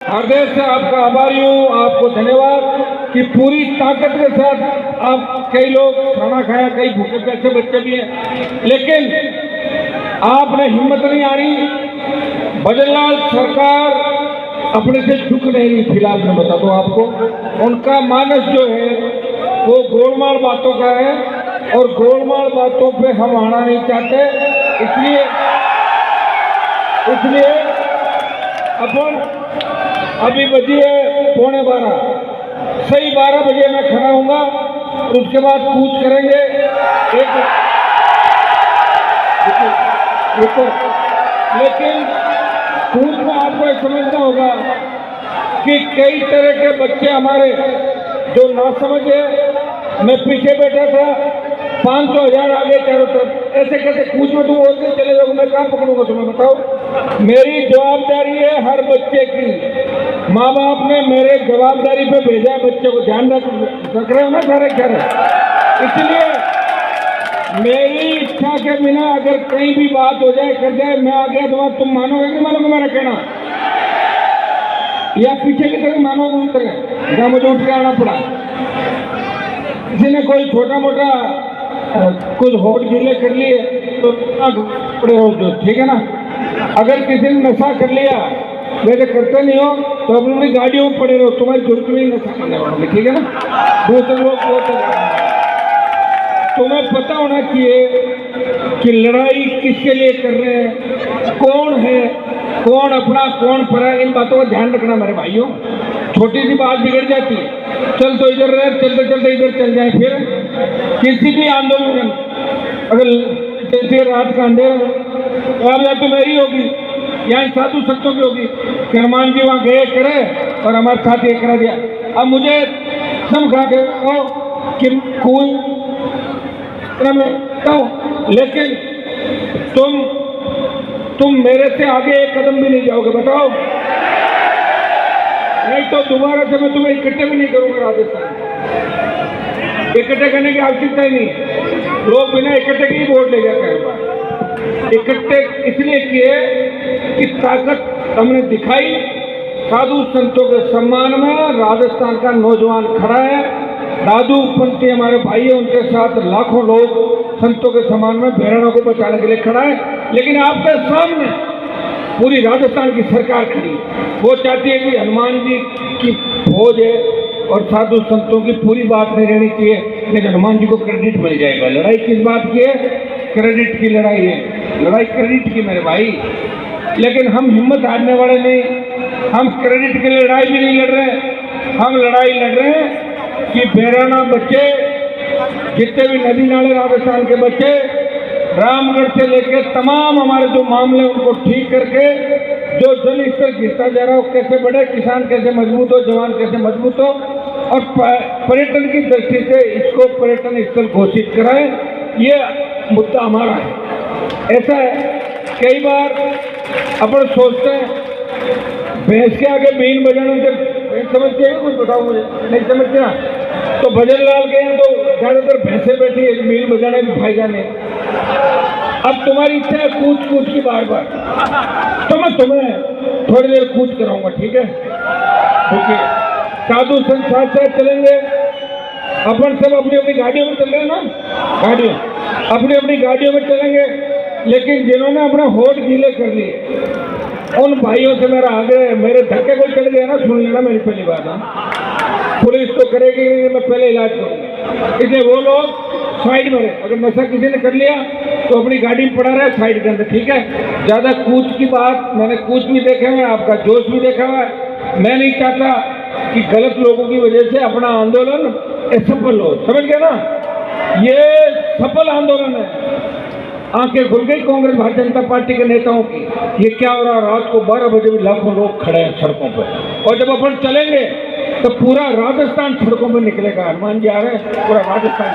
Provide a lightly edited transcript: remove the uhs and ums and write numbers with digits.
हृदय से आपका आभारी हूँ, आपको धन्यवाद कि पूरी ताकत के साथ आप, कई लोग खाना खाया, कई भूखे प्यासे बच्चे भी हैं, लेकिन आपने हिम्मत नहीं हारी। भजनलाल सरकार अपने से झुक नहीं रही। फिलहाल मैं बता दूं आपको, उनका मानस जो है वो गोलमाल बातों का है और गोलमाल बातों पे हम आना नहीं चाहते। इसलिए अपन अभी बजी है 11:15, सही 12 बजे मैं खड़ा हूँगा और उसके बाद कूच करेंगे। लेकिन कूच में आपको एक समझना होगा कि कई तरह के बच्चे हमारे जो ना समझे, मैं पीछे बैठा था, 500,000 आगे चारों तरफ, ऐसे कैसे कूच में तुम और चले जाओगे, मैं कहाँ पकड़ूंगा तुम्हें, बताओ। मेरी जवाबदारी है हर बच्चे की। माँ बाप ने मेरे जवाबदारी पे भेजा है, बच्चे को ध्यान रख रहे हो ना सारे घर। इसलिए मेरी इच्छा के बिना अगर कहीं भी बात हो जाए, कर जाए, मैं आ गया तो तुम मानोगे नहीं मानोगे मेरा कहना, या पीछे की तरह मानोगे उस तरह जहाँ मुझे उठ के आना पड़ा। किसी ने कोई छोटा मोटा कुछ होट गीले कर लिए तो पड़े हो, जो ठीक है ना। अगर किसी ने नशा कर लिया, वैसे करते नहीं हो तो अपनी गाड़ियों में पड़े रहो, तुम्हारी जरूरत नहीं नशा करने वालों में, ठीक है ना। दूसरे लोग तुम्हें पता होना चाहिए कि लड़ाई किसके लिए कर रहे हैं, कौन है, कौन अपना कौन परा, इन बातों का ध्यान रखना मेरे भाइयों। छोटी सी बात बिगड़ जाती है, चल तो इधर रहे, चलते चलते इधर चल जाए। फिर किसी भी आंदोलन अगर चलती है रात का अंधेरा, तो अब या तो मेरी होगी या साधु संतों की होगी कि हनुमान जी वहाँ गए करे और हमारे साथ ये करा दिया। अब मुझे समझा के कि कोई लेकिन तुम मेरे से आगे एक कदम भी नहीं जाओगे, बताओ। नहीं तो दोबारा से मैं तुम्हें इकट्ठे भी नहीं करूंगा। राजस्थान इकट्ठे करने की आवश्यकता ही नहीं, लोग बिना इकट्ठे के ही वोट ले जाते हैं। इकट्ठे इसलिए किए कि ताकत हमने दिखाई। साधु संतों के सम्मान में राजस्थान का नौजवान खड़ा है, दादू पंथी हमारे भाई है, उनके साथ लाखों लोग संतों के सम्मान में भैरवों को बचाने के लिए खड़ा है। लेकिन आपके सामने पूरी राजस्थान की सरकार खड़ी, वो चाहती है कि हनुमान जी की फौज है और साधु संतों की पूरी बात नहीं रहनी चाहिए, लेकिन हनुमान जी को क्रेडिट मिल जाएगा। लड़ाई किस बात की है? क्रेडिट की लड़ाई है, लड़ाई क्रेडिट की मेरे भाई। लेकिन हम हिम्मत हारने वाले नहीं, हम क्रेडिट की लड़ाई भी नहीं लड़ रहे, हम लड़ाई लड़ रहे हैं कि बेराना बच्चे, जितने भी नदी नाले राजस्थान के बच्चे, रामगढ़ से लेकर तमाम हमारे जो मामले उनको ठीक करके, जो जल स्तर गिरता जा रहा है कैसे बढ़े, किसान कैसे मजबूत हो, जवान कैसे मजबूत हो, और पर्यटन की दृष्टि से इसको पर्यटन स्थल घोषित कराए, ये मुद्दा हमारा है। ऐसा है कई बार अपन सोचते हैं भैंस के आगे बीन बजाने से समझते हैं, कुछ बताओ मुझे, नहीं समझते ना। तो भजनलाल के यहाँ तो ज्यादातर भैंसे बैठी है, बीन बजाने भी भाई जाने। अब तुम्हारी इच्छा है कूच कूच की बार बार, तो मैं तुम्हें थोड़ी देर कूच कराऊंगा, ठीक है? ओके, साधु संत साथ साथ चलेंगे, अपन सब अपनी अपनी गाड़ियों में चल रहे हैं ना, गाड़ियों अपनी अपनी गाड़ियों में चलेंगे। लेकिन जिन्होंने अपने होठ गीले कर लिए, उन भाइयों से मेरा आग्रह है, मेरे धक्के को चढ़ गया ना, सुन लेना मेरी पहली बात है, पुलिस तो करेगी, मैं पहले इलाज करूँगा। इसलिए वो लोग साइड में रहे, अगर नशा किसी ने कर लिया तो अपनी गाड़ी में पड़ा रहे साइड के अंदर, ठीक है? ज़्यादा कूच की बात, मैंने कूच भी देखे हैं, आपका जोश भी देखा हुआ है। मैं नहीं चाहता कि गलत लोगों की वजह से अपना आंदोलन असफल हो, समझ गए ना? ये सफल आंदोलन है। आंखें खुल गई कांग्रेस भारतीय जनता पार्टी के नेताओं की, ये क्या हो रहा, रात को 12 बजे भी लाखों लोग खड़े हैं सड़कों पर, और जब अपन चलेंगे तो पूरा राजस्थान सड़कों पर निकलेगा। हनुमान जी आ रहे हैं, पूरा राजस्थान।